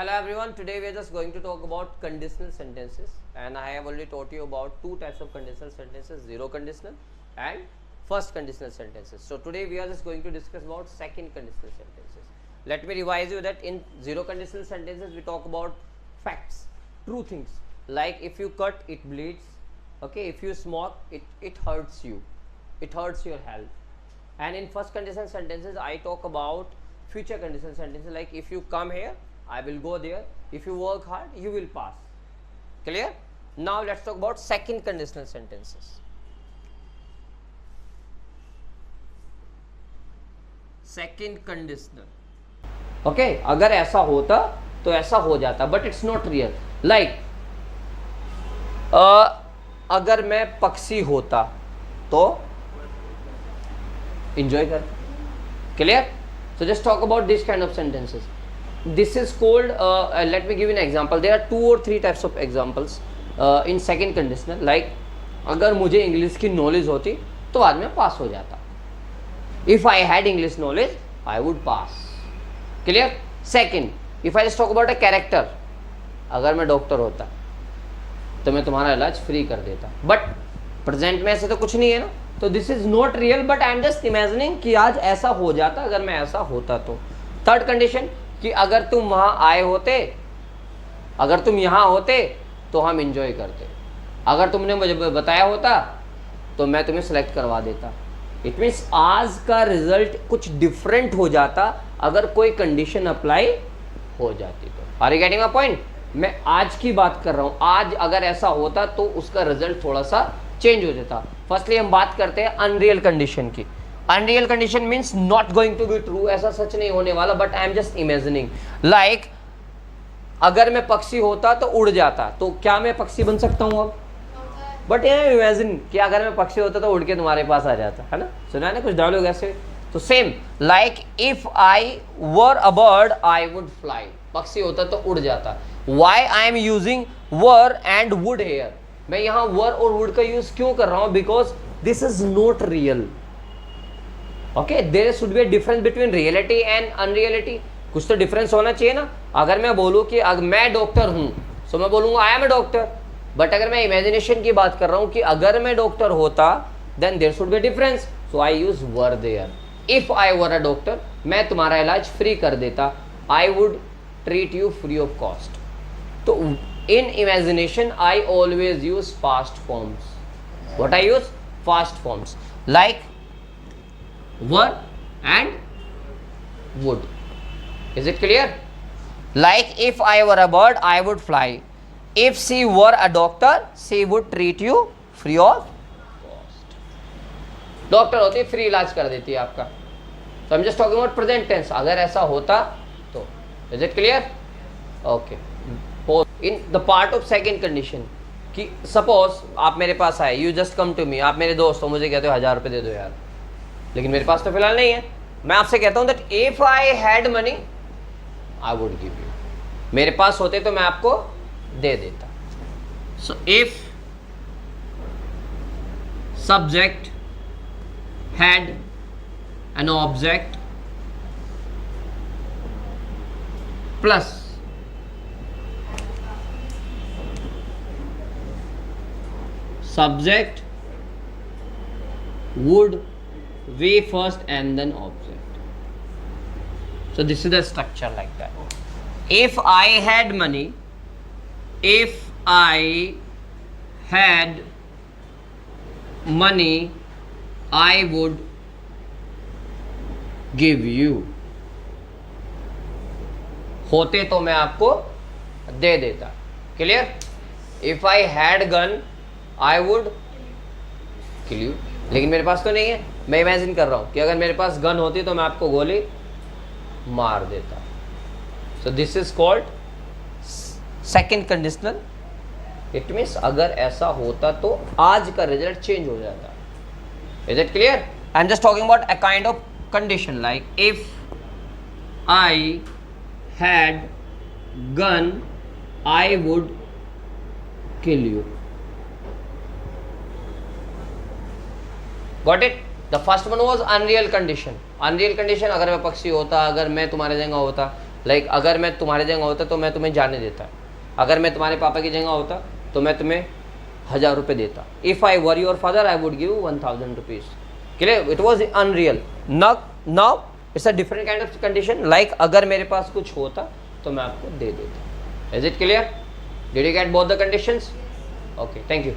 hello everyone, today we are just going to talk about conditional sentences, and I have already taught you about two types of conditional sentences, zero conditional and first conditional sentences. So today we are just going to discuss about second conditional sentences. Let me revise you that in zero conditional sentences we talk about facts, true things, like if you cut it bleeds, okay, if you smoke it hurts you, it hurts your health. And in first conditional sentences I talk about future conditional sentences, like if you come here I will go there, if you work hard you will pass. Clear? Now let's talk about second conditional sentences. Second conditional, okay, अगर ऐसा होता तो ऐसा हो जाता, but it's not real. Like अगर मैं पक्षी होता तो enjoy कर. Clear? So just talk about this kind of sentences. This is called let me give you an example. There are 2 or 3 types of examples in second conditional. Like अगर मुझे English की knowledge होती तो आज मैं पास हो जाता. If I had English knowledge I would pass. Clear? Second, if I just talk about a character, अगर मैं डॉक्टर होता तो मैं तुम्हारा इलाज फ्री कर देता, बट प्रेजेंट में ऐसे तो कुछ नहीं है ना, तो this is not real, but I am just imagining कि आज ऐसा हो जाता अगर मैं ऐसा होता तो. थर्ड कंडीशन, कि अगर तुम वहाँ आए होते, अगर तुम यहाँ होते तो हम इंजॉय करते, अगर तुमने मुझे बताया होता तो मैं तुम्हें सेलेक्ट करवा देता. इट मीन्स आज का रिजल्ट कुछ डिफरेंट हो जाता अगर कोई कंडीशन अप्लाई हो जाती तो. Are you getting my point? मैं आज की बात कर रहा हूँ, आज अगर ऐसा होता तो उसका रिजल्ट थोड़ा सा चेंज हो जाता. फर्स्टली हम बात करते हैं अनरियल कंडीशन की. Unreal condition means not going to be true, ऐसा सच नहीं होने वाला, but I am just imagining. Like अगर मैं पक्षी होता तो उड़ जाता, तो क्या मैं पक्षी बन सकता हूँ अब? बट ये इमेजिन कि अगर मैं पक्षी होता तो उड़ के तुम्हारे पास आ जाता, है ना? सुना है ना कुछ डायलॉग ऐसे? तो same like if I were a bird I would fly, पक्षी होता तो उड़ जाता. Why I am using were and would here, मैं यहाँ वर और वुड का यूज क्यों कर रहा हूँ? Because this is not real. Okay, there should be difference between reality and unreality. कुछ तो डिफरेंस होना चाहिए ना. अगर मैं बोलूँ कि अगर मैं डॉक्टर हूँ तो मैं बोलूँगा I am a doctor, but अगर मैं इमेजिनेशन की बात कर रहा हूँ कि अगर मैं डॉक्टर होता then there should be difference, so I use were there. If I were a doctor, मैं तुम्हारा इलाज फ्री कर देता, I would treat you free of cost. तो in imagination I always use past forms. What I use? Past forms, like were and would. Is it clear? Like if I were a bird I would fly, if she were a doctor she would treat you free of cost. Doctor होती free इलाज कर देती है आपका. So I'm just talking about present tense. अगर ऐसा होता तो. Is it clear? Okay. In the part of second condition, कि सपोज आप मेरे पास आए, you just come to me, आप मेरे दोस्त हो, मुझे कहते हो 1000 रुपये दे दो यार, लेकिन मेरे पास तो फिलहाल नहीं है. मैं आपसे कहता हूँ that if I had money I would give you, मेरे पास होते तो मैं आपको दे देता. So if subject had an object plus subject would be first and then object. So this is the structure like that. If I had money, if I had money I would give you. होते तो मैं आपको दे देता. Clear? If I had gun I would kill you. लेकिन मेरे पास तो नहीं है. मैं इमेजिन कर रहा हूँ कि अगर मेरे पास गन होती तो मैं आपको गोली मार देता. So this is called second conditional. It means अगर ऐसा होता तो आज का रिजल्ट चेंज हो जाता. Is it clear? I am just talking about a kind of condition, like if I had gun I would kill you. Got it? The first one was unreal condition. Unreal condition, अगर मैं पक्षी होता, अगर मैं तुम्हारे जगह होता, like अगर मैं तुम्हारी जगह होता तो मैं तुम्हें जाने देता, अगर मैं तुम्हारे पापा की जगह होता तो मैं तुम्हें 1000 रुपये देता. If I were your father I would give 1000 rupees. Clear? It was unreal. Now it's a different kind of condition. Like अगर मेरे पास कुछ होता तो मैं आपको दे देता. Is it clear? Did you get both the conditions? Okay, thank you.